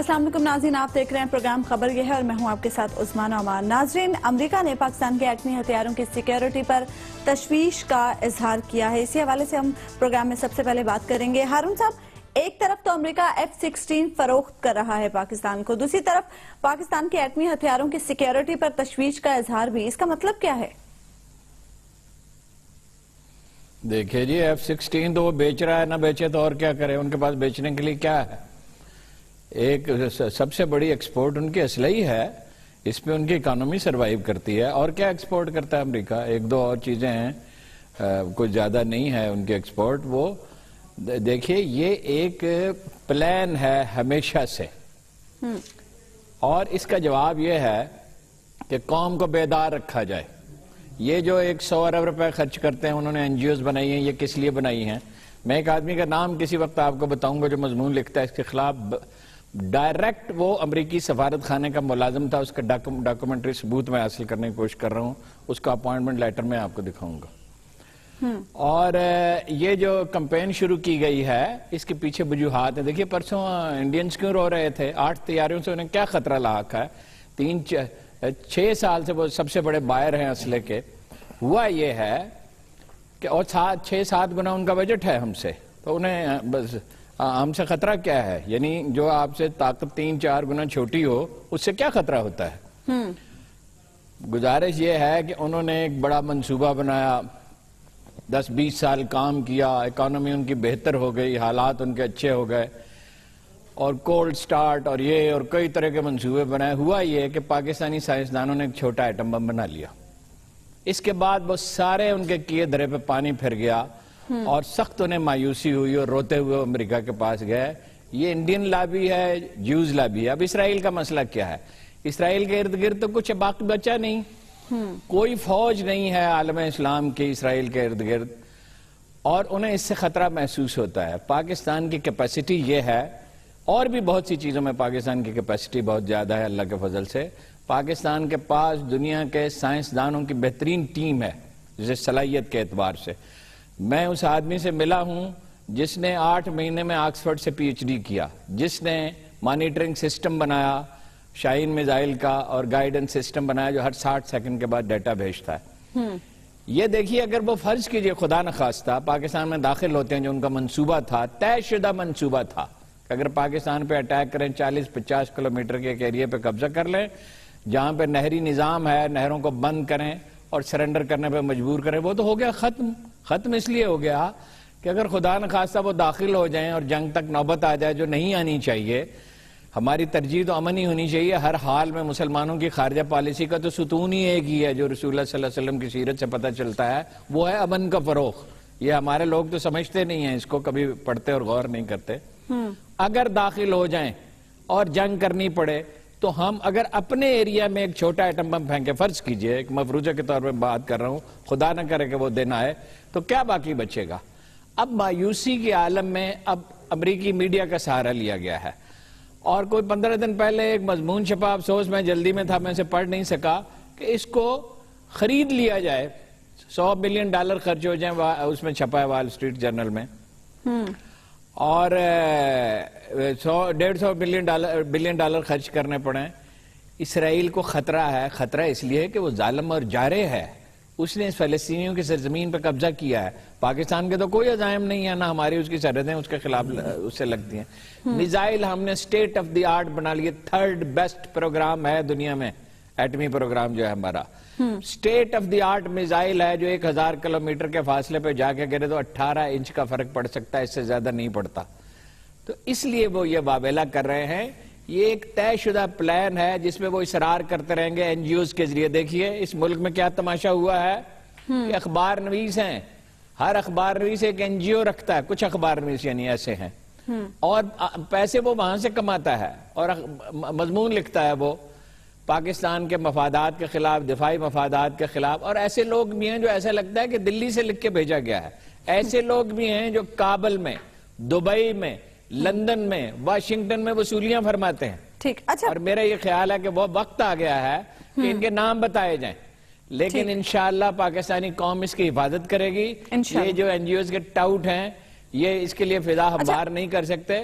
السلام علیکم ناظرین، آپ دیکھ رہے ہیں پروگرام خبر یہ ہے اور میں ہوں آپ کے ساتھ عثمان عمان۔ ناظرین، امریکہ نے پاکستان کے ایٹمی ہتھیاروں کی سیکیورٹی پر تشویش کا اظہار کیا ہے۔ اسی حوالے سے ہم پروگرام میں سب سے پہلے بات کریں گے۔ ہارون صاحب، ایک طرف تو امریکہ F-16 فروخت کر رہا ہے پاکستان کو، دوسری طرف پاکستان کے ایٹمی ہتھیاروں کی سیکیورٹی پر تشویش کا اظہار بھی، اس کا مطلب کیا ہے؟ دیکھیں جی، F-16 تو وہ بیچ رہا ہے، نہ بیچے تو اور کیا کرے، ان کے پاس بیچنے کے لیے کیا ہے؟ ایک سب سے بڑی ایکسپورٹ ان کی اسلحہ ہی ہے، اس پہ ان کی اکانومی سروائیو کرتی ہے۔ اور کیا ایکسپورٹ کرتا ہے امریکہ؟ ایک دو اور چیزیں ہیں، کچھ زیادہ نہیں ہے ان کی ایکسپورٹ۔ وہ دیکھیے، یہ ایک پلان ہے ہمیشہ سے، اور اس کا جواب یہ ہے کہ قوم کو بیدار رکھا جائے۔ یہ جو 100 ارب روپے خرچ کرتے ہیں، انہوں نے NGOs بنائی ہیں، یہ کس لیے بنائی ہیں؟ میں ایک آدمی کا نام کسی وقت آپ کو بتاؤں گا جو مضمون لکھتا ہے اس کے خلاف، ڈائریکٹ وہ امریکی سفارت خانے کا ملازم تھا، اس کا ڈاکومنٹری ثبوت میں حاصل کرنے کی کوشش کر رہا ہوں، اس کا اپوائنٹمنٹ لیٹر میں آپ کو دکھاؤں گا۔ اور یہ جو کمپین شروع کی گئی ہے، اس کے پیچھے وجوہات ہیں۔ دیکھیے، پرسوں انڈینز کیوں رو رہے تھے؟ 8 طیاروں سے انہیں کیا خطرہ لاحق ہے؟ 6 سال سے وہ سب سے بڑے بائر ہیں اسلحے کے۔ ہوا یہ ہے کہ اور 6-7 گنا ان کا بجٹ ہے ہم سے، تو انہیں بس ہم سے خطرہ کیا ہے؟ یعنی جو آپ سے طاقت 3-4 گنا چھوٹی ہو، اس سے کیا خطرہ ہوتا ہے؟ گزارش یہ ہے کہ انہوں نے ایک بڑا منصوبہ بنایا، 10-20 سال کام کیا، اکانومی ان کی بہتر ہو گئی، حالات ان کے اچھے ہو گئے، اور کولڈ سٹارٹ اور یہ اور کئی طرح کے منصوبے بنائے۔ ہوا یہ کہ پاکستانی سائنسدانوں نے ایک چھوٹا ایٹم بم بنا لیا۔ اس کے بعد وہ سارے ان کے کیے دھرے پہ پانی پھر گیا، اور سخت انہیں مایوسی ہوئی، اور روتے ہوئے امریکہ کے پاس گئے۔ یہ انڈین لابی ہے، جیوز لابی ہے۔ اب اسرائیل کا مسئلہ کیا ہے؟ اسرائیل کے ارد گرد تو کچھ باقی بچا نہیں، کوئی فوج نہیں ہے عالم اسلام کی اسرائیل کے ارد گرد، اور انہیں اس سے خطرہ محسوس ہوتا ہے۔ پاکستان کی کیپیسٹی یہ ہے، اور بھی بہت سی چیزوں میں پاکستان کی کیپیسٹی بہت زیادہ ہے اللہ کے فضل سے۔ پاکستان کے پاس دنیا کے سائنسدانوں کی بہترین ٹیم ہے، جسے صلاحیت کے اعتبار سے۔ میں اس آدمی سے ملا ہوں جس نے 8 مہینے میں آکسفورڈ سے PhD کیا، جس نے مانیٹرنگ سسٹم بنایا شاہین میزائل کا، اور گائیڈنس سسٹم بنایا جو ہر 60 سیکنڈ کے بعد ڈیٹا بھیجتا ہے۔ یہ دیکھیے، اگر وہ فرض کیجئے خدا نخواستہ پاکستان میں داخل ہوتے ہیں، جو ان کا منصوبہ تھا، طے شدہ منصوبہ تھا کہ اگر پاکستان پہ اٹیک کریں، 40-50 کلومیٹر کے ایک ایریے پہ قبضہ کر لیں، جہاں پہ نہری نظام ہے، نہروں کو بند کریں اور سرنڈر کرنے پہ مجبور کریں، وہ تو ہو گیا ختم اس لیے ہو گیا کہ اگر خدا نخواستہ وہ داخل ہو جائیں اور جنگ تک نوبت آ جائے، جو نہیں آنی چاہیے۔ ہماری ترجیح تو امن ہی ہونی چاہیے ہر حال میں۔ مسلمانوں کی خارجہ پالیسی کا تو ستون ہی ایک ہی ہے، جو رسول اللہ صلی اللہ علیہ وسلم کی سیرت سے پتہ چلتا ہے، وہ ہے امن کا فروغ۔ یہ ہمارے لوگ تو سمجھتے نہیں ہیں اس کو، کبھی پڑھتے اور غور نہیں کرتے۔ اگر داخل ہو جائیں اور جنگ کرنی پڑے، تو ہم اگر اپنے ایریا میں ایک چھوٹا ایٹم بم پھینکے، فرض کیجئے، ایک مفروضہ کے طور پہ بات کر رہا ہوں، خدا نہ کرے کہ وہ دن آئے، تو کیا باقی بچے گا؟ اب مایوسی کے عالم میں اب امریکی میڈیا کا سہارا لیا گیا ہے، اور کوئی 15 دن پہلے ایک مضمون چھپا، افسوس میں جلدی میں تھا، میں اسے پڑھ نہیں سکا، کہ اس کو خرید لیا جائے، $100 بلین خرچ ہو جائیں، اس میں چھپا ہے وال اسٹریٹ جرنل میں، اور $150 بلین خرچ کرنے پڑیں۔ اسرائیل کو خطرہ ہے، خطرہ اس لیے کہ وہ ظالم اور جارح ہے، اس نے فلسطینیوں کی سرزمین پر قبضہ کیا ہے۔ پاکستان کے تو کوئی عزائم نہیں ہے، نہ ہماری اس کی سرحدیں اس کے خلاف اس سے لگتی ہیں۔ میزائل ہم نے سٹیٹ آف دی آرٹ بنا لیے، 3rd بیسٹ پروگرام ہے دنیا میں، ایٹمی پروگرام جو ہے ہمارا، state of the art missile ہے، جو 1000 کلومیٹر کے فاصلے پہ جا کے گرے تو 18 انچ کا فرق پڑ سکتا ہے، اس سے زیادہ نہیں پڑتا۔ تو اس لیے وہ یہ واویلا کر رہے ہیں۔ یہ ایک طے شدہ پلان ہے جس میں وہ اصرار کرتے رہیں گے NGOs کے ذریعے۔ دیکھیے اس ملک میں کیا تماشا ہوا ہے کہ اخبار نویس ہیں، ہر اخبار نویس ایک NGO رکھتا ہے، کچھ اخبار نویس یعنی ایسے ہیں، اور پیسے وہ وہاں سے کماتا ہے، اور مضمون لکھتا ہے وہ پاکستان کے مفادات کے خلاف، دفاعی مفادات کے خلاف۔ اور ایسے لوگ بھی ہیں جو ایسا لگتا ہے کہ دلی سے لکھ کے بھیجا گیا ہے، ایسے لوگ بھی ہیں جو کابل میں، دبئی میں، لندن میں، واشنگٹن میں وصولیاں فرماتے ہیں۔ ٹھیک، اچھا، اور میرا یہ خیال ہے کہ وہ وقت آ گیا ہے کہ ان کے نام بتائے جائیں، لیکن انشاءاللہ پاکستانی قوم اس کی حفاظت کرے گی۔ یہ جو NGOs کے ٹاؤٹ ہیں، یہ اس کے لیے فضا ہم باہر نہیں کر سکتے،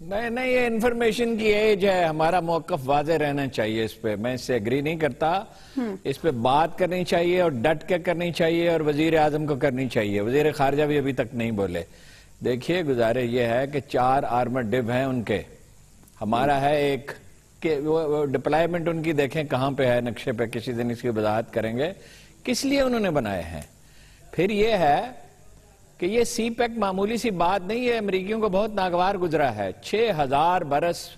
نہیں یہ انفارمیشن کی ایج ہے, ہمارا موقف واضح رہنا چاہیے اس پہ, میں اس سے ایگری نہیں کرتا. اس پہ بات کرنی چاہیے اور ڈٹ کے کرنی چاہیے, اور وزیر اعظم کو کرنی چاہیے. وزیر خارجہ بھی ابھی تک نہیں بولے. دیکھیے گزارش یہ ہے کہ 4 آرمر ڈب ہیں ان کے, ہمارا ہے ایک, کہ وہ ڈپلائمنٹ ان کی دیکھیں کہاں پہ ہے نقشے پہ, کسی دن اس کی وضاحت کریں گے کس لیے انہوں نے بنائے ہیں. پھر یہ ہے کہ یہ سی پیک معمولی سی بات نہیں ہے, امریکیوں کو بہت ناگوار گزرا ہے. 6000 برس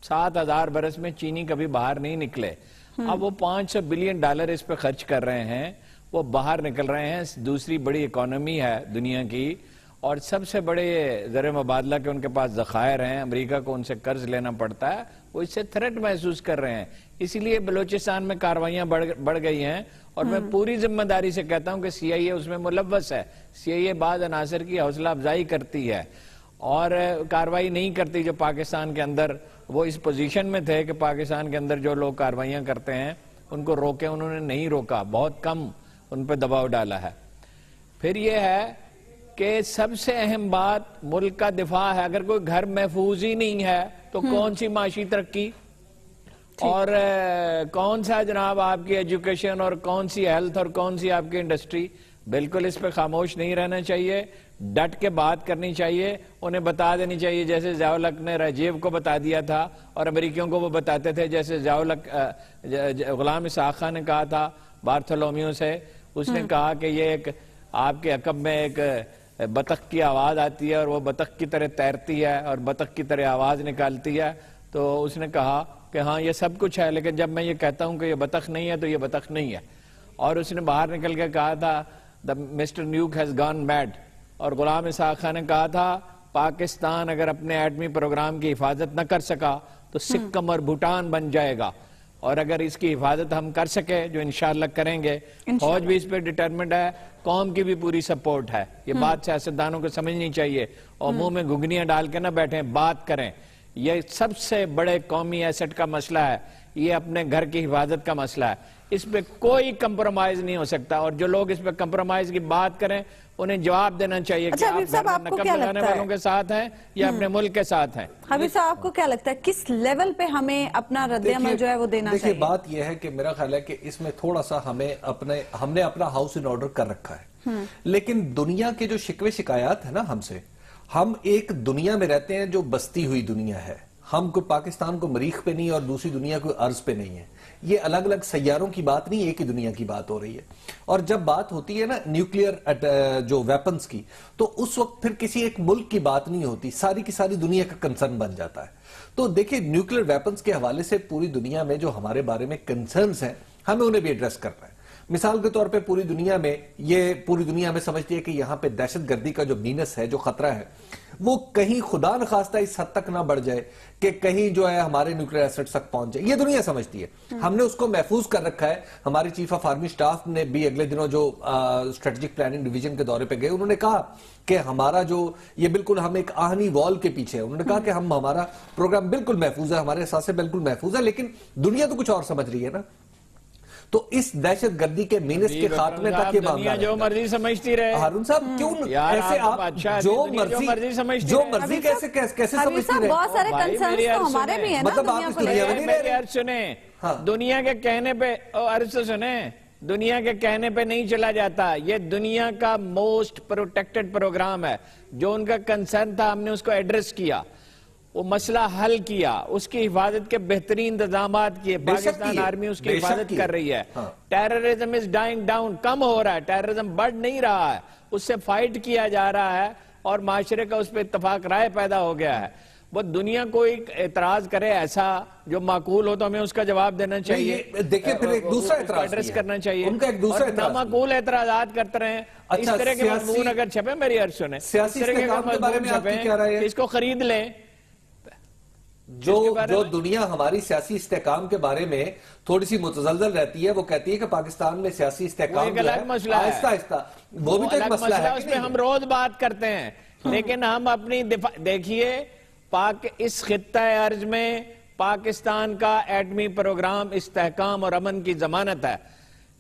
7000 برس میں چینی کبھی باہر نہیں نکلے, اب وہ $500 بلین اس پہ خرچ کر رہے ہیں, وہ باہر نکل رہے ہیں. دوسری بڑی اکانومی ہے دنیا کی, اور سب سے بڑے زر مبادلہ کے ان کے پاس ذخائر ہیں. امریکہ کو ان سے قرض لینا پڑتا ہے, وہ اس سے تھریٹ محسوس کر رہے ہیں. اسی لیے بلوچستان میں کاروائیاں بڑھ گئی ہیں, اور میں پوری ذمہ داری سے کہتا ہوں کہ سی آئی اے اس میں ملوث ہے. سی آئی اے بعض عناصر کی حوصلہ افزائی کرتی ہے اور کاروائی نہیں کرتی جو پاکستان کے اندر, وہ اس پوزیشن میں تھے کہ پاکستان کے اندر جو لوگ کاروائیاں کرتے ہیں ان کو روکیں, انہوں نے نہیں روکا, بہت کم ان پہ دباؤ ڈالا ہے. پھر یہ ہے کہ سب سے اہم بات ملک کا دفاع ہے. اگر کوئی گھر محفوظ ہی نہیں ہے تو کون سی معاشی ترقی اور کون سا جناب آپ کی ایجوکیشن اور کون سی ہیلتھ اور کون سی آپ کی انڈسٹری. بالکل اس پہ خاموش نہیں رہنا چاہیے, ڈٹ کے بات کرنی چاہیے, انہیں بتا دینی چاہیے جیسے ضیاء الحق نے راجیو کو بتا دیا تھا اور امریکیوں کو وہ بتاتے تھے, جیسے ضیاء الحق غلام اسحاق خان نے کہا تھا بارتھولومیو سے. اس نے کہا کہ یہ ایک آپ کے عقب میں ایک بطخ کی آواز آتی ہے اور وہ بطخ کی طرح تیرتی ہے اور بطخ کی طرح آواز نکالتی ہے. تو اس نے کہا کہ ہاں یہ سب کچھ ہے, لیکن جب میں یہ کہتا ہوں کہ یہ بطخ نہیں ہے تو یہ بطخ نہیں ہے. اور اس نے باہر نکل کے کہا تھا مسٹر نیوک ہیز گان میڈ. اور غلام اسحاق خان نے کہا تھا پاکستان اگر اپنے ایٹمی پروگرام کی حفاظت نہ کر سکا تو سکم اور بھوٹان بن جائے گا, اور اگر اس کی حفاظت ہم کر سکے جو انشاءاللہ کریں گے, فوج بھی اس پہ ڈٹرمنڈ ہے, قوم کی بھی پوری سپورٹ ہے. یہ بات سیاستدانوں کو سمجھنی چاہیے, اور منہ میں گھگنیاں ڈال کے نہ بیٹھیں, بات کریں. یہ سب سے بڑے قومی ایسٹ کا مسئلہ ہے, یہ اپنے گھر کی حفاظت کا مسئلہ ہے, اس پہ کوئی کمپرومائز نہیں ہو سکتا. اور جو لوگ اس پہ کمپرومائز کی بات کریں انہیں جواب دینا چاہیے کہ آپ نقب لگانے والوں کے ساتھ ہیں یا اپنے ملک کے ساتھ ہیں. حبیب صاحب آپ کو کیا لگتا ہے کس لیول پہ ہمیں اپنا رد عمل جو ہے وہ دینا چاہیے؟ دیکھیے بات یہ ہے کہ میرا خیال ہے کہ اس میں تھوڑا سا ہم نے اپنا ہاؤس ان آرڈر کر رکھا ہے, لیکن دنیا کے جو شکوے شکایات ہیں نا ہم سے, ہم ایک دنیا میں رہتے ہیں جو بستی ہوئی دنیا ہے. ہم کو پاکستان کو مریخ پہ نہیں اور دوسری دنیا کو ارض پہ نہیں ہے. یہ الگ الگ سیاروں کی بات نہیں, ایک ہی دنیا کی بات ہو رہی ہے. اور جب بات ہوتی ہے نا نیوکلیئر جو ویپنز کی, تو اس وقت پھر کسی ایک ملک کی بات نہیں ہوتی, ساری کی ساری دنیا کا کنسرن بن جاتا ہے. تو دیکھیں نیوکلیئر ویپنز کے حوالے سے پوری دنیا میں جو ہمارے بارے میں کنسرنز ہیں ہمیں انہیں بھی ایڈریس کرنا ہے. مثال کے طور پہ پوری دنیا میں سمجھتی ہے کہ یہاں پہ دہشت گردی کا جو مینس ہے, جو خطرہ ہے, وہ کہیں خدا نخواستہ اس حد تک نہ بڑھ جائے کہ کہیں جو ہے ہمارے نیوکلیئر ایسٹس تک پہنچ جائے. یہ دنیا سمجھتی ہے. ہم نے اس کو محفوظ کر رکھا ہے. ہمارے چیف آف آرمی سٹاف نے بھی اگلے دنوں جو اسٹریٹجک پلاننگ ڈویژن کے دورے پہ گئے, انہوں نے کہا کہ ہمارا جو یہ بالکل ہم ایک آہنی وال کے پیچھے ہے. انہوں نے کہا کہ ہمارا پروگرام بالکل محفوظ ہے, ہمارے اثاثے بالکل محفوظ ہے, لیکن دنیا تو کچھ اور سمجھ رہی ہے نا. تو اس دہشت گردی کے مینس کے خاتمے تک یہ معاملہ ہے. جو مرضی سمجھتی رہے ہارون صاحب, کیوں ایسے آپ جو مرضی کیسے سمجھتی رہے؟ بہت سارے کنسرنز تو ہمارے بھی ہیں نا, مطلب آپ اس دنیا میں نہیں رہ رہے. سنیں, دنیا کے کہنے پہ عرض سنیں, دنیا کے کہنے پہ نہیں چلا جاتا. یہ دنیا کا موسٹ پروٹیکٹڈ پروگرام ہے. جو ان کا کنسرن تھا ہم نے اس کو ایڈریس کیا, وہ مسئلہ حل کیا, اس کی حفاظت کے بہترین انتظامات کیے. پاکستان آرمی اس کی حفاظت کر رہی ہے. ٹیررزم از ڈائنگ ڈاؤن, کم ہو رہا ہے, ٹیررزم بڑھ نہیں رہا ہے, اس سے فائٹ کیا جا رہا ہے, اور معاشرے کا اس پہ اتفاق رائے پیدا ہو گیا ہے. وہ دنیا کو ایک اعتراض کرے ایسا جو معقول ہو تو ہمیں اس کا جواب دینا چاہیے. دیکھیں پھر ایک دوسرا اعتراض ایڈریس کرنا چاہیے, ان کا ایک دوسرا اعتراض, نامعقول اعتراضات کرتے رہے. اس طرح کے مضمون اگر چھپے, میری عرض سنیں, سیاسی استحکام کے بارے میں آپ کی کیا رائے ہے؟ اس کو خرید لیں. جو دنیا ہماری سیاسی استحکام کے بارے میں تھوڑی سی متزلزل رہتی ہے, وہ کہتی ہے کہ پاکستان میں سیاسی استحکام جو ہے آہستہ آہستہ, وہ بھی تو ایک مسئلہ ہے. اس پہ ہم روز بات کرتے ہیں, لیکن ہم اپنی دیکھیے اس خطہ ارض میں پاکستان کا ایٹمی پروگرام استحکام اور امن کی ضمانت ہے.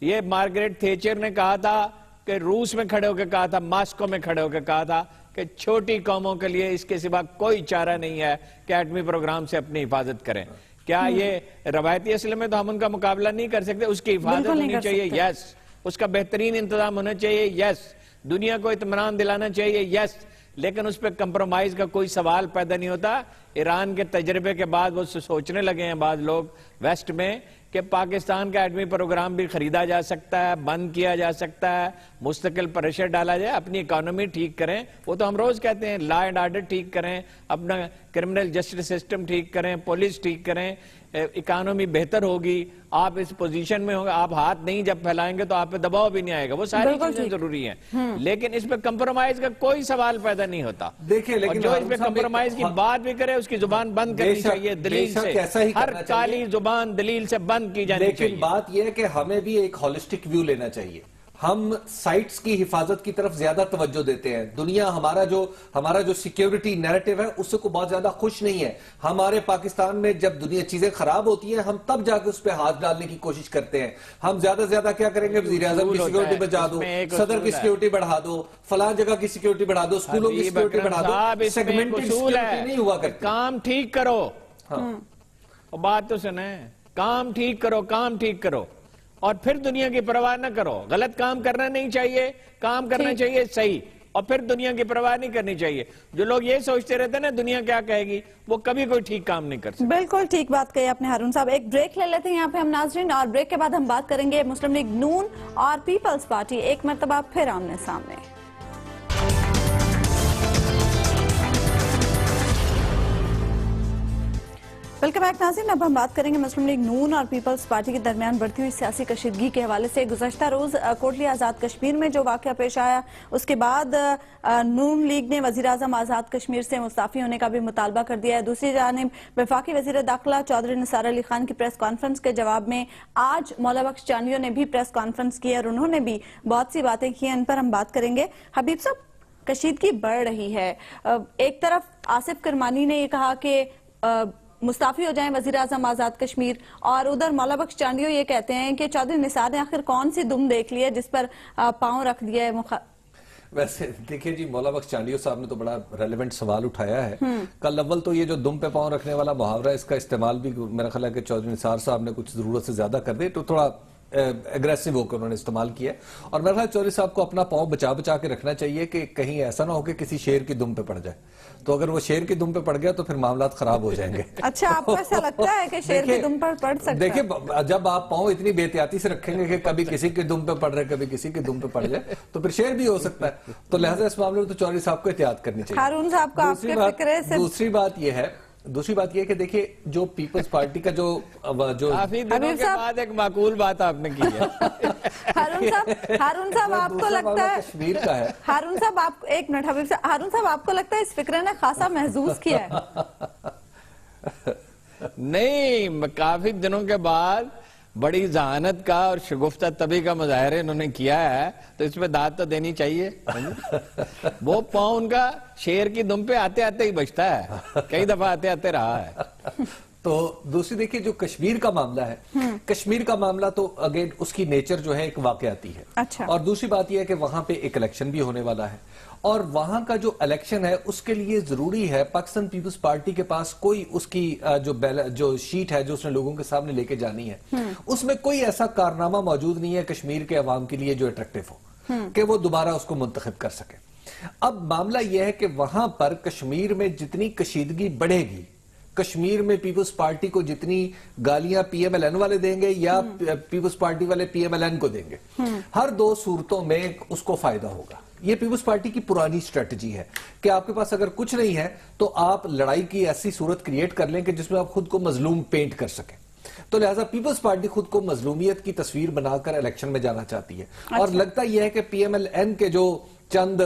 یہ مارگریٹ تھیچر نے کہا تھا کہ روس میں کھڑے ہو کے کہا تھا, ماسکو میں کھڑے ہو کے کہا تھا کہ چھوٹی قوموں کے لیے اس کے سوا کوئی چارہ نہیں ہے کہ ایٹمی پروگرام سے اپنی حفاظت کریں. کیا یہ روایتی اسلحے میں تو ہم ان کا مقابلہ نہیں کر سکتے, اس کی حفاظت ہونی چاہیے, یس. اس کا بہترین انتظام ہونا چاہیے, یس. دنیا کو اطمینان دلانا چاہیے, یس. لیکن اس پہ کمپرومائز کا کوئی سوال پیدا نہیں ہوتا. ایران کے تجربے کے بعد وہ سوچنے لگے ہیں بعض لوگ ویسٹ میں کہ پاکستان کا ایٹمی پروگرام بھی خریدا جا سکتا ہے, بند کیا جا سکتا ہے, مستقل پریشر ڈالا جائے, اپنی اکانومی ٹھیک کریں. وہ تو ہم روز کہتے ہیں لا اینڈ آرڈر ٹھیک کریں, اپنا کرمنل جسٹس سسٹم ٹھیک کریں, پولیس ٹھیک کریں, اکانومی بہتر ہوگی. آپ اس پوزیشن میں ہوں گے, آپ ہاتھ نہیں جب پھیلائیں گے تو آپ پہ دباؤ بھی نہیں آئے گا. وہ ساری چیزیں ضروری ہیں, لیکن اس پہ کمپرومائز کا کوئی سوال پیدا نہیں ہوتا. دیکھیں لیکن جو اس پہ کمپرومائز کی بات بھی کرے اس کی زبان بند کرنی چاہیے دلیل سے. ہر کالی زبان دلیل سے بند کی جانی چاہیے. لیکن بات یہ ہے کہ ہمیں بھی ایک ہولسٹک ویو لینا چاہیے. ہم سائٹس کی حفاظت کی طرف زیادہ توجہ دیتے ہیں. دنیا ہمارا جو سیکیورٹی نیریٹو ہے اس سے کو بہت زیادہ خوش نہیں ہے. ہمارے پاکستان میں جب دنیا چیزیں خراب ہوتی ہیں ہم تب جا کے اس پہ ہاتھ ڈالنے کی کوشش کرتے ہیں. ہم زیادہ سے زیادہ کیا کریں گے, وزیر اعظم کی سیکیورٹی بچا دو, صدر کی سیکیورٹی بڑھا دو, فلاں جگہ کی سیکیورٹی بڑھا دو, اسکولوں کی سیکیورٹی بڑھا دو. سیگمنٹڈ سیکیورٹی نہیں ہوا کرتی. کام ٹھیک کرو, بات تو سنیں, کام ٹھیک کرو, کام ٹھیک کرو, اور پھر دنیا کی پرواہ نہ کرو. غلط کام کرنا نہیں چاہیے, کام کرنا چاہیے صحیح, اور پھر دنیا کی پرواہ نہیں کرنی چاہیے. جو لوگ یہ سوچتے رہتے ہیں نا دنیا کیا کہے گی, وہ کبھی کوئی ٹھیک کام نہیں کر سکتے. بالکل ٹھیک بات کہی آپ نے ہارون صاحب. ایک بریک لے لیتے ہیں یہاں پہ ہم ناظرین, اور بریک کے بعد ہم بات کریں گے مسلم لیگ نون اور پیپلز پارٹی ایک مرتبہ پھر آمنے سامنے. ویلکم بیک ناظرین. اب ہم بات کریں گے مسلم لیگ نون اور پیپلز پارٹی کے درمیان بڑھتی ہوئی سیاسی کشیدگی کے حوالے سے. گزشتہ روز کوٹلی آزاد کشمیر میں جو واقعہ پیش آیا, اس کے بعد نون لیگ نے وزیر اعظم آزاد کشمیر سے مستعفی ہونے کا بھی مطالبہ کر دیا ہے. دوسری جانب وفاقی وزیر داخلہ چودھری نثار علی خان کی پریس کانفرنس کے جواب میں آج مولا بخش چانڈیو نے بھی پریس کانفرنس کی اور انہوں نے بھی بہت سی باتیں کی ہیں, ان پر ہم بات کریں گے. حبیب صاحب, کشیدگی بڑھ رہی ہے. ایک طرف آصف کرمانی نے یہ کہا کہ مستعفی ہو جائیں وزیر اعظم آزاد کشمیر, اور ادھر مولا بخش چانڈیو یہ کہتے ہیں کہ چودھری نثار نے آخر کون سی دم دیکھ لی ہے جس پر پاؤں رکھ دیا ہے. ویسے دیکھیں جی, مولا بخش چانڈیو صاحب نے تو بڑا ریلیونٹ سوال اٹھایا ہے. کل اول تو یہ جو دم پہ پاؤں رکھنے والا محاورہ, اس کا استعمال بھی میرا خیال ہے کہ چودھری نثار صاحب نے کچھ ضرورت سے زیادہ کر دے, تو تھوڑا اگریسو ہو کے انہوں نے استعمال کیا. اور میرا خیال چودھری صاحب کو اپنا پاؤں بچا کے رکھنا چاہیے کہ کہیں ایسا نہ ہو کہ کسی شیر کی دم پہ پڑ جائے. تو اگر وہ شیر کی دم پہ پڑ گیا تو پھر معاملات خراب ہو جائیں گے. اچھا, آپ کو ایسا لگتا ہے کہ شیر کی دم پر پڑ سکتا ہے؟ دیکھیں, جب آپ پاؤں اتنی بے احتیاطی سے رکھیں گے کہ کبھی کسی کی دم پہ پڑ رہے, کبھی کسی کی دم پہ پڑ جائے, تو پھر شیر بھی ہو سکتا ہے. تو لہٰذا اس معاملے میں تو چودھری صاحب کو احتیاط کرنی چاہیے. ہارون صاحب کو آپ کے فکرے سے دوسری بات یہ ہے کہ دیکھیے, جو پیپلز پارٹی کا جو کافی دنوں کے بعد ایک معقول بات آپ نے کی ہے. ہارون صاحب آپ کو لگتا ہے کشمیر کا ہے, ہارون صاحب آپ ایک منٹ, حبیب صاحب, ہارون صاحب آپ کو لگتا ہے اس فکرے نے خاصا محظوظ کیا ہے؟ نہیں, کافی دنوں کے بعد بڑی ذہانت کا اور شگفتہ طبی کا مظاہرے انہوں نے کیا ہے, تو اس پہ داد تو دینی چاہیے. وہ پاؤں ان کا شیر کی دم پہ آتے آتے ہی بچتا ہے, کئی دفعہ آتے آتے رہا ہے. تو دوسری دیکھیے جو کشمیر کا معاملہ ہے, کشمیر کا معاملہ تو اگین اس کی نیچر جو ہے ایک واقعاتی ہے. اچھا. اور دوسری بات یہ ہے کہ وہاں پہ ایک الیکشن بھی ہونے والا ہے, اور وہاں کا جو الیکشن ہے اس کے لیے ضروری ہے پاکستان پیپلز پارٹی کے پاس کوئی اس کی جو شیٹ ہے جو اس نے لوگوں کے سامنے لے کے جانی ہے, اس میں کوئی ایسا کارنامہ موجود نہیں ہے کشمیر کے عوام کے لیے جو اٹریکٹیو ہو کہ وہ دوبارہ اس کو منتخب کر سکے. اب معاملہ یہ ہے کہ وہاں پر کشمیر میں جتنی کشیدگی بڑھے گی, کشمیر میں پیپلز پارٹی کو جتنی گالیاں پی ایم ایل این والے دیں گے یا پیپلز پارٹی والے پی ایم ایل این کو دیں گے, ہر دو صورتوں میں اس کو فائدہ ہوگا. یہ پیپلز پارٹی کی پرانی اسٹریٹجی ہے کہ آپ کے پاس اگر کچھ نہیں ہے تو آپ لڑائی کی ایسی صورت کریٹ کر لیں کہ جس میں آپ خود کو مظلوم پینٹ کر سکیں. تو لہٰذا پیپلز پارٹی خود کو مظلومیت کی تصویر بنا کر الیکشن میں جانا چاہتی ہے. اور لگتا یہ ہے کہ پی ایم ایل این کے جو چند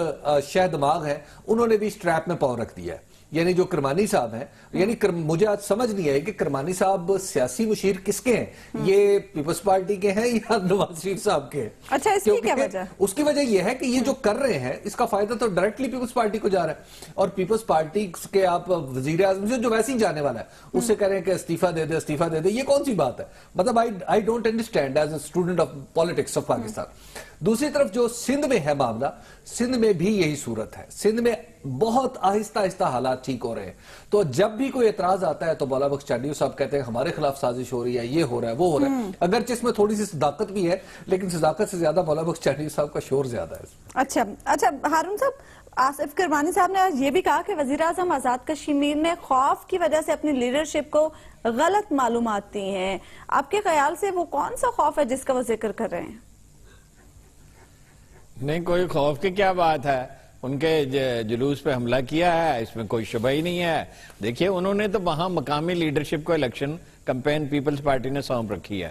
شہ دماغ ہیں انہوں نے بھی اس ٹریپ میں پاؤں رکھ دیا ہے. یعنی جو کرمانی صاحب ہیں, یعنی مجھے آج سمجھ نہیں آئی کہ کرمانی صاحب سیاسی مشیر کس کے ہیں, یہ پیپلز پارٹی کے ہیں یا نواز شریف صاحب کے ہیں؟ اچھا, اس کی کیا وجہ؟ اس کی وجہ یہ ہے کہ یہ جو کر رہے ہیں اس کا فائدہ تو ڈائریکٹلی پیپلز پارٹی کو جا رہا ہے, اور پیپلز پارٹی کے آپ وزیر اعظم جو ویسے ہی جانے والا ہے اس سے کہہ رہے ہیں کہ استعفیٰ دے دے, یہ کون سی بات ہے؟ مطلب I don't understand as a student of politics of Pakistan. دوسری طرف جو سندھ میں ہے معاملہ، سندھ میں بھی یہی صورت ہے. سندھ میں بہت آہستہ آہستہ حالات ٹھیک ہو رہے ہیں. تو جب بھی کوئی اعتراض آتا ہے تو مولا بخش چانڈیو صاحب کہتے ہیں ہمارے خلاف سازش ہو رہی ہے، یہ ہو رہا ہے، وہ ہو رہا ہے. اگرچہ اس میں تھوڑی سی صداقت بھی ہے، لیکن صداقت سے زیادہ مولا بخش چانڈیو صاحب کا شور زیادہ ہے. اچھا ہارون صاحب، آصف کرمانی صاحب نے یہ بھی کہا کہ وزیر اعظم آزاد کشمیر نے خوف کی وجہ سے اپنی لیڈرشپ کو غلط معلومات دی ہیں. آپ کے خیال سے وہ کون سا خوف ہے جس کا وہ ذکر کر رہے ہیں؟ نہیں، کوئی خوف کی کیا بات ہے. ان کے جلوس پہ حملہ کیا ہے، اس میں کوئی شبہ ہی نہیں ہے. دیکھیے انہوں نے تو وہاں مقامی لیڈرشپ کو الیکشن کمپین پیپلز پارٹی نے سونپ رکھی ہے.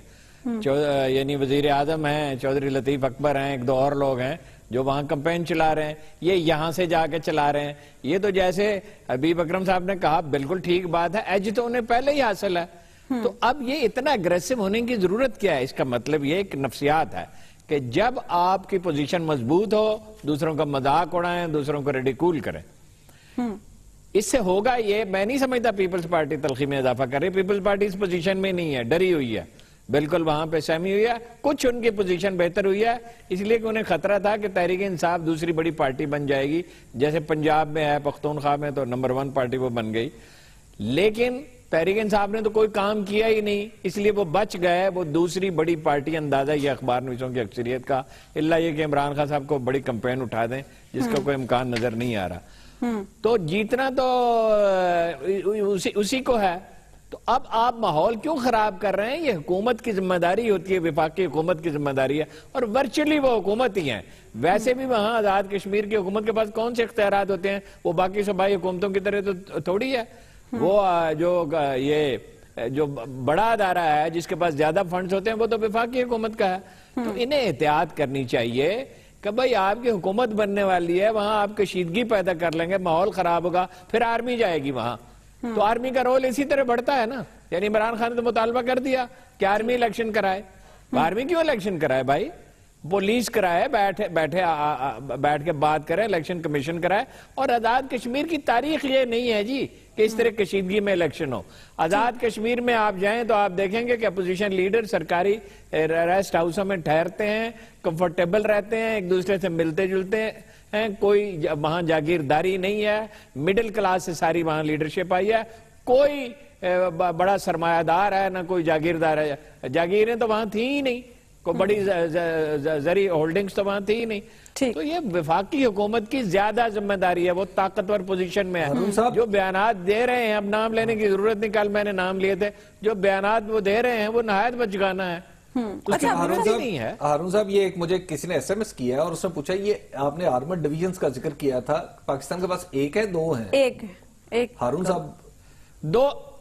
یعنی وزیر اعظم ہیں، چودھری لطیف اکبر ہیں، ایک دو اور لوگ ہیں جو وہاں کمپین چلا رہے ہیں. یہ یہاں سے جا کے چلا رہے ہیں. یہ تو جیسے حبیب اکرم صاحب نے کہا بالکل ٹھیک بات ہے، ایج تو انہیں پہلے ہی حاصل ہے. تو اب یہ اتنا اگریسو ہونے کی ضرورت کیا ہے؟ اس کا مطلب یہ ایک نفسیات ہے کہ جب آپ کی پوزیشن مضبوط ہو، دوسروں کا مذاق اڑائیں، دوسروں کو ریڈیکول کریں. اس سے ہوگا یہ، میں نہیں سمجھتا پیپلز پارٹی تلخی میں اضافہ کر رہی. پیپلز پارٹی اس پوزیشن میں نہیں ہے، ڈری ہوئی ہے، بالکل وہاں پہ سہمی ہوئی ہے. کچھ ان کی پوزیشن بہتر ہوئی ہے اس لیے کہ انہیں خطرہ تھا کہ تحریک انصاف دوسری بڑی پارٹی بن جائے گی، جیسے پنجاب میں ہے، پختونخوا میں تو نمبر 1 پارٹی وہ بن گئی. لیکن تحریک انصاف نے تو کوئی کام کیا ہی نہیں، اس لیے وہ بچ گئے. وہ دوسری بڑی پارٹی، اندازہ یہ اخبار نویسوں کی اکثریت کا، اللہ یہ کہ عمران خان صاحب کو بڑی کمپین اٹھا دیں جس کا کوئی امکان نظر نہیں آ رہا. تو جیتنا تو اسی کو ہے. تو اب آپ ماحول کیوں خراب کر رہے ہیں؟ یہ حکومت کی ذمہ داری ہوتی ہے، وفاقی حکومت کی ذمہ داری ہے، اور ورچولی وہ حکومت ہی ہیں. ویسے بھی وہاں آزاد کشمیر کی حکومت کے پاس کون سے اختیارات ہوتے ہیں؟ وہ باقی صوبائی حکومتوں کی طرح تو تھوڑی ہے. وہ جو بڑا ادارہ ہے جس کے پاس زیادہ فنڈز ہوتے ہیں وہ تو وفاقی حکومت کا ہے. تو انہیں احتیاط کرنی چاہیے کہ بھئی آپ کی حکومت بننے والی ہے، وہاں آپ کشیدگی پیدا کر لیں گے، ماحول خراب ہوگا، پھر آرمی جائے گی وہاں. تو آرمی کا رول اسی طرح بڑھتا ہے نا. یعنی عمران خان نے تو مطالبہ کر دیا کہ آرمی الیکشن کرائے. آرمی کیوں الیکشن کرائے بھائی؟ پولیس کرائے، بیٹھ کے بات کرے، الیکشن کمیشن کرائے. اور آزاد کشمیر کی تاریخ یہ نہیں ہے جی کہ اس طرح کشیدگی میں الیکشن ہو. آزاد کشمیر میں آپ جائیں تو آپ دیکھیں گے کہ اپوزیشن لیڈر سرکاری ریسٹ ہاؤسوں میں ٹھہرتے ہیں، کمفرٹیبل رہتے ہیں، ایک دوسرے سے ملتے جلتے ہیں. کوئی وہاں جاگیرداری نہیں ہے. مڈل کلاس سے ساری وہاں لیڈرشپ آئی ہے. کوئی بڑا سرمایہ دار ہے نہ کوئی جاگیردار ہے. جاگیریں تو وہاں تھی ہی نہیں، کوئی بڑی زرعی ہولڈنگز تو وہاں تھی ہی نہیں. تو یہ وفاقی حکومت کی زیادہ ذمہ داری ہے. وہ طاقتور پوزیشن میں ہے. جو بیانات دے رہے ہیں، اب نام لینے کی ضرورت نہیں، کل میں نے نام لیے تھے، جو بیانات وہ دے رہے ہیں وہ نہایت بچگانا ہے. ہارون صاحب، یہ ایک مجھے کسی نے ایس ایم ایس کیا ہے اور اس نے پوچھا یہ آپ نے آرمڈ ڈویژنز کا ذکر کیا تھا، پاکستان کے پاس ایک ہے دو ہیں؟ ایک. ہارون صاحب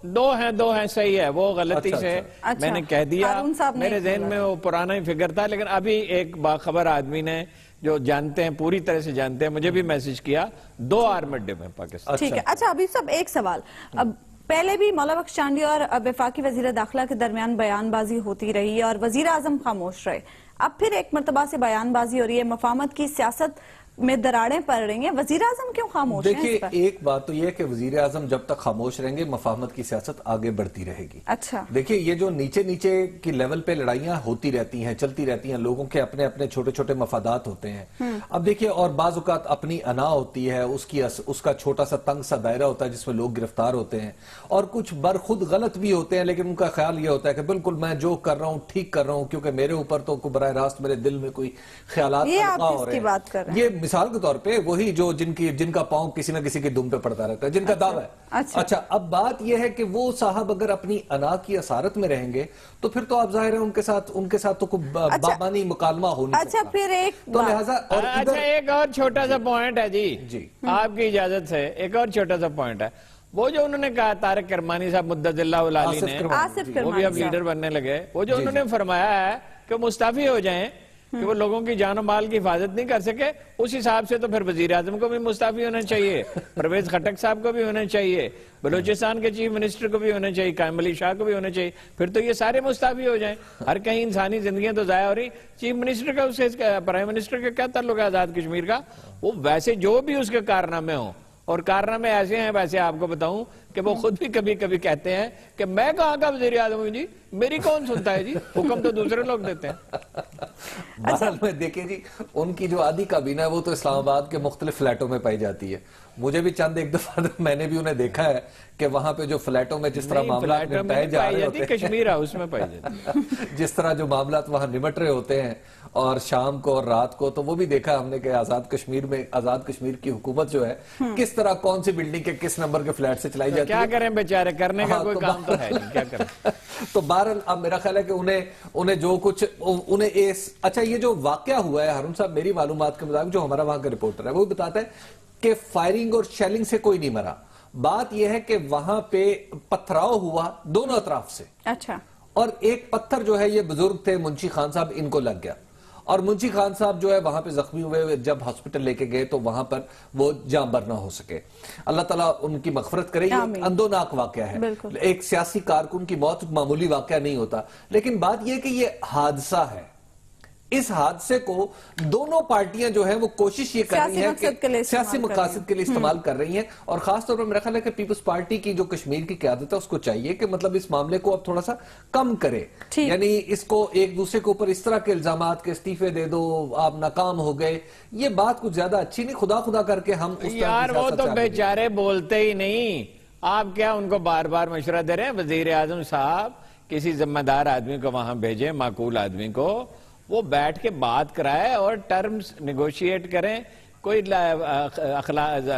دو ہیں، صحیح ہے. وہ غلطی سے میں نے کہہ دیا، میرے ذہن میں وہ پرانا ہی فگر تھا. لیکن ابھی ایک باخبر آدمی نے جو جانتے ہیں، پوری طرح سے جانتے ہیں، مجھے بھی میسج کیا 2 آرمڈ ڈب ہیں پاکستان. ٹھیک ہے. اچھا حبیب صاحب، ایک سوال. اب پہلے بھی مولا بخش چانڈیو اور وفاقی وزیر داخلہ کے درمیان بیان بازی ہوتی رہی اور وزیر اعظم خاموش رہے. اب پھر ایک مرتبہ سے بیان بازی ہو رہی ہے، مفاہمت کی سیاست میں دراڑیں پڑ رہی ہیں. وزیر اعظم کیوں خاموش ہیں؟ دیکھیے ایک بات تو یہ ہے کہ وزیر اعظم جب تک خاموش رہیں گے مفاہمت کی سیاست آگے بڑھتی رہے گی. اچھا دیکھیے یہ جو نیچے کی لیول پہ لڑائیاں ہوتی رہتی ہیں، چلتی رہتی ہیں، لوگوں کے اپنے اپنے چھوٹے چھوٹے مفادات ہوتے ہیں. اب دیکھیے، اور بعض اوقات اپنی انا ہوتی ہے، اس کا چھوٹا سا تنگ سا دائرہ ہوتا ہے جس میں لوگ گرفتار ہوتے ہیں، اور کچھ برخود غلط بھی ہوتے ہیں، لیکن ان کا خیال یہ ہوتا ہے کہ بالکل میں جو کر رہا ہوں ٹھیک کر رہا ہوں، کیونکہ میرے اوپر تو براہ راست میرے دل میں کوئی خیالات ہو رہے ہیں. یہ مثال کے طور پہ وہی جو جن کا پاؤں کسی نہ کسی کی دم پہ پڑتا رہتا ہے، جن کا دعویٰ ہے. اچھا اب بات یہ ہے کہ وہ صاحب اگر اپنی انا کی اسارت میں رہیں گے تو پھر تو آپ ظاہر ہے ان کے ساتھ تو کوئی بابانی مکالمہ ہو نہیں سکتا. اچھا پھر ایک اور چھوٹا سا پوائنٹ ہے جی، آپ کی اجازت سے ایک اور چھوٹا سا پوائنٹ ہے. وہ جو انہوں نے کہا طارق کرمانی صاحب مدد اللہ العالی نے، وہ بھی اب لیڈر بننے لگے، وہ جو انہوں نے فرمایا ہے کہ مستعفی ہو جائیں کہ وہ لوگوں کی جان و مال کی حفاظت نہیں کر سکے، اس حساب سے تو پھر وزیر اعظم کو بھی مستعفی ہونا چاہیے، پرویز خٹک صاحب کو بھی ہونا چاہیے، بلوچستان کے چیف منسٹر کو بھی ہونا چاہیے، قائم علی شاہ کو بھی ہونا چاہیے. پھر تو یہ سارے مستعفی ہو جائیں. ہر کہیں انسانی زندگیاں تو ضائع ہو رہی. چیف منسٹر کا اس سے پرائم منسٹر کا کیا تعلق ہے آزاد کشمیر کا؟ وہ ویسے جو بھی اس کے کارنامے ہوں، اور کارنامے ایسے ہیں، ویسے آپ کو بتاؤں کہ وہ خود بھی کبھی کبھی کہتے ہیں کہ میں کہاں کا وزیر اعظم ہوں جی، میری کون سنتا ہے جی، حکم تو دوسرے لوگ دیتے ہیں۔ بہرحال میں دیکھیں جی، ان کی جو آدھی کابینہ ہے وہ تو اسلام آباد کے مختلف فلیٹوں میں پائی جاتی ہے۔ مجھے بھی چند ایک دفعہ میں نے بھی انہیں دیکھا ہے کہ وہاں پہ جو فلیٹوں میں جس طرح معاملات نمٹائے جا رہے ہوتے ہیں، کشمیر ہاؤس میں پائی جاتی ہے، جس طرح جو معاملات وہاں نمٹ رہے ہوتے ہیں اور شام کو اور رات کو، تو وہ بھی دیکھا ہم نے کہ آزاد کشمیر کی حکومت جو ہے کس طرح کون سی بلڈنگ کے کس نمبر کے فلیٹ سے چلائی جاتی ہے۔ کیا کریں بیچارے، کرنے کا کوئی کام تو ہے نہیں، کیا کریں۔ تو بہرحال اب میرا خیال ہے کہ انہیں جو کچھ اچھا یہ جو واقعہ ہوا ہے ہارون صاحب، میری معلومات کے مطابق جو ہمارا وہاں کا رپورٹر ہے وہ بتاتا ہے کہ فائرنگ اور شیلنگ سے کوئی نہیں مرا، بات یہ ہے کہ وہاں پہ پتھراؤ ہوا دونوں اطراف سے، اچھا، اور ایک پتھر جو ہے، یہ بزرگ تھے منشی خان صاحب، ان کو لگ گیا، اور منشی خان صاحب جو ہے وہاں پہ زخمی ہوئے، جب ہاسپٹل لے کے گئے تو وہاں پر وہ جاں بر نہ ہو سکے۔ اللہ تعالیٰ ان کی مغفرت کرے۔ یہ اندوناک واقعہ ہے، ایک سیاسی کارکن کی موت معمولی واقعہ نہیں ہوتا، لیکن بات یہ ہے کہ یہ حادثہ ہے۔ اس حادثے کو دونوں پارٹیاں جو ہیں وہ کوشش یہ کر رہی ہیں کہ سیاسی مقاصد کے لیے استعمال کر رہی ہیں، اور خاص طور پر میرا خیال ہے کہ پیپلز پارٹی کی جو کشمیر کی قیادت ہے اس کو چاہیے کہ مطلب اس معاملے کو اب تھوڑا سا کم کرے، یعنی اس کو ایک دوسرے کے اوپر اس طرح کے الزامات کے استعفے دے دو، آپ ناکام ہو گئے، یہ بات کچھ زیادہ اچھی نہیں۔ خدا کر کے ہم اس یار وہ تو بیچارے بولتے ہی نہیں، آپ کیا ان کو بار بار مشورہ دے رہے ہیں؟ وزیر اعظم صاحب کسی ذمہ دار آدمی کو وہاں بھیجیں، معقول آدمی کو، وہ بیٹھ کے بات کرائے اور ٹرمز نیگوشیٹ کریں، کوئی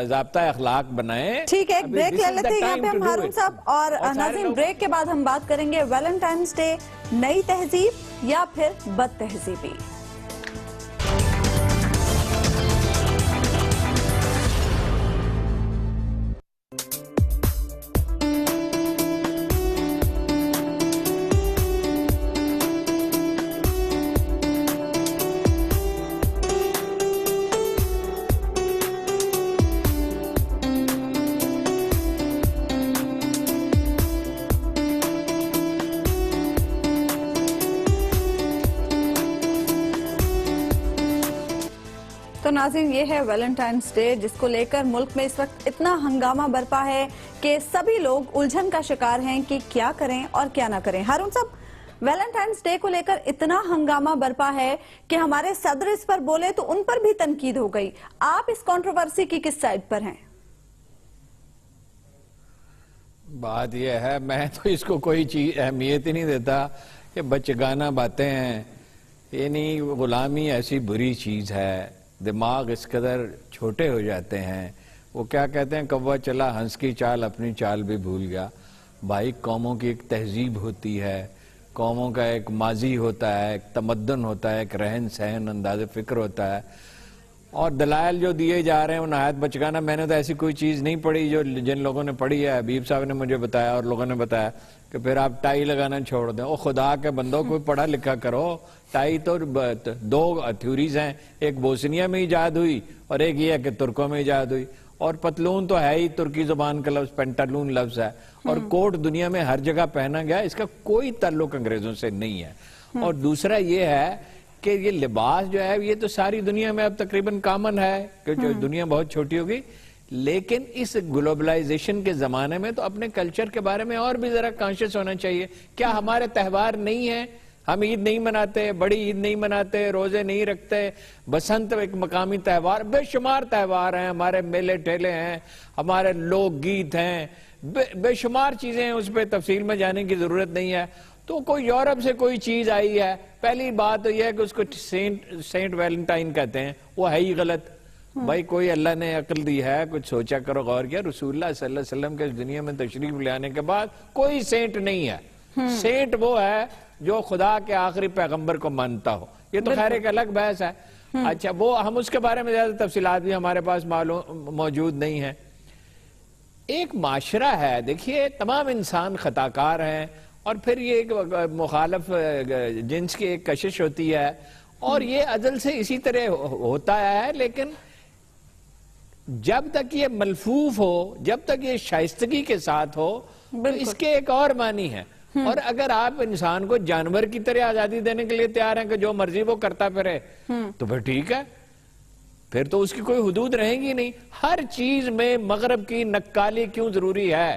ضابطہ اخلاق بنائیں۔ ٹھیک ہے، ایک بریک لے لیتے ہیں یہاں پہ ہم ہارون صاحب، اور ناظرین بریک کے بعد ہم بات کریں گے ویلنٹائنز ڈے، نئی تہذیب یا پھر بد تہذیبی۔ تو ناظرین یہ ہے ویلنٹائنز ڈے، جس کو لے کر ملک میں اس وقت اتنا ہنگامہ برپا ہے کہ سبھی لوگ الجھن کا شکار ہیں کہ کیا کریں اور کیا نہ کریں۔ ہارون صاحب، ویلنٹائنز ڈے کو لے کر اتنا ہنگامہ برپا ہے کہ ہمارے صدر اس پر بولے تو ان پر بھی تنقید ہو گئی، آپ اس کنٹروورسی کی کس سائڈ پر ہیں؟ بات یہ ہے، میں تو اس کو کوئی چیز اہمیت ہی نہیں دیتا، کہ بچگانہ باتیں ہیں، یعنی غلامی ایسی بری چیز ہے، دماغ اس قدر چھوٹے ہو جاتے ہیں۔ وہ کیا کہتے ہیں، کوا چلا ہنس کی چال اپنی چال بھی بھول گیا۔ بھائی قوموں کی ایک تہذیب ہوتی ہے، قوموں کا ایک ماضی ہوتا ہے، ایک تمدن ہوتا ہے، ایک رہن سہن انداز فکر ہوتا ہے، اور دلائل جو دیے جا رہے ہیں وہ نہایت بچگانہ۔ میں نے تو ایسی کوئی چیز نہیں پڑھی جو جن لوگوں نے پڑھی ہے، حبیب صاحب نے مجھے بتایا اور لوگوں نے بتایا کہ پھر آپ ٹائی لگانا چھوڑ دیں۔ او خدا کے بندوں، کوئی پڑھا لکھا کرو۔ ٹائی تو دو تھیوریز ہیں، ایک بوسنیا میں ایجاد ہوئی اور ایک یہ ہے کہ ترکوں میں ایجاد ہوئی، اور پتلون تو ہے ہی ترکی زبان کا لفظ، پینٹالون لفظ ہے، اور کوٹ دنیا میں ہر جگہ پہنا گیا، اس کا کوئی تعلق انگریزوں سے نہیں ہے۔ اور دوسرا یہ ہے کہ یہ لباس جو ہے یہ تو ساری دنیا میں اب تقریباً کامن ہے، کہ دنیا بہت چھوٹی ہوگی، لیکن اس گلوبلائزیشن کے زمانے میں تو اپنے کلچر کے بارے میں اور بھی ذرا کانشیس ہونا چاہیے۔ کیا ہمارے تہوار نہیں ہیں؟ ہم عید نہیں مناتے، بڑی عید نہیں مناتے، روزے نہیں رکھتے، بسنت ایک مقامی تہوار، بے شمار تہوار ہیں، ہمارے میلے ٹھیلے ہیں، ہمارے لوک گیت ہیں، بے شمار چیزیں ہیں، اس پہ تفصیل میں جانے کی ضرورت نہیں ہے۔ تو کوئی یورپ سے کوئی چیز آئی ہے، پہلی بات تو یہ ہے کہ اس کو سینٹ ویلنٹائن کہتے ہیں، وہ ہے ہی غلط۔ بھائی کوئی اللہ نے عقل دی ہے، کچھ سوچا کرو، غور کیا، رسول اللہ صلی اللہ علیہ وسلم کے اس دنیا میں تشریف لے آنے کے بعد کوئی سینٹ نہیں ہے۔ سینٹ وہ ہے جو خدا کے آخری پیغمبر کو مانتا ہو، یہ تو خیر ایک الگ بحث ہے۔ اچھا، وہ ہم اس کے بارے میں زیادہ تفصیلات بھی ہمارے پاس موجود نہیں ہیں۔ ایک معاشرہ ہے، دیکھیے تمام انسان خطاکار ہیں، اور پھر یہ ایک مخالف جنس کی ایک کشش ہوتی ہے، اور یہ ازل سے اسی طرح ہوتا ہے، لیکن جب تک یہ ملفوف ہو، جب تک یہ شائستگی کے ساتھ ہو، تو اس کے ایک اور معنی ہے۔ اور اگر آپ انسان کو جانور کی طرح آزادی دینے کے لیے تیار ہیں کہ جو مرضی وہ کرتا پھرے، تو پھر ٹھیک ہے، پھر تو اس کی کوئی حدود رہیں گی نہیں۔ ہر چیز میں مغرب کی نکالی کیوں ضروری ہے؟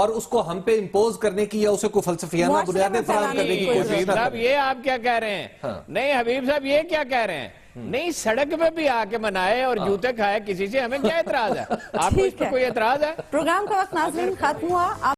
اور اس کو ہم پہ امپوز کرنے کی یا اسے کوئی فلسفیانہ معاشرے بنیادیں میں فراہم پھیلانے کرنے کی کی کوئی کوشش نہ صاحب کریں. یہ آپ کیا کہہ رہے ہیں؟ نہیں حبیب صاحب یہ کیا کہہ رہے ہیں؟ نہیں سڑک پہ بھی آ کے منائے اور جوتے کھائے کسی سے ہمیں کیا اعتراض ہے؟ آپ کو اس ٹھیک پہ ہے. کوئی اعتراض ہے؟ پروگرام کا وقت ناظرین ختم ہوا.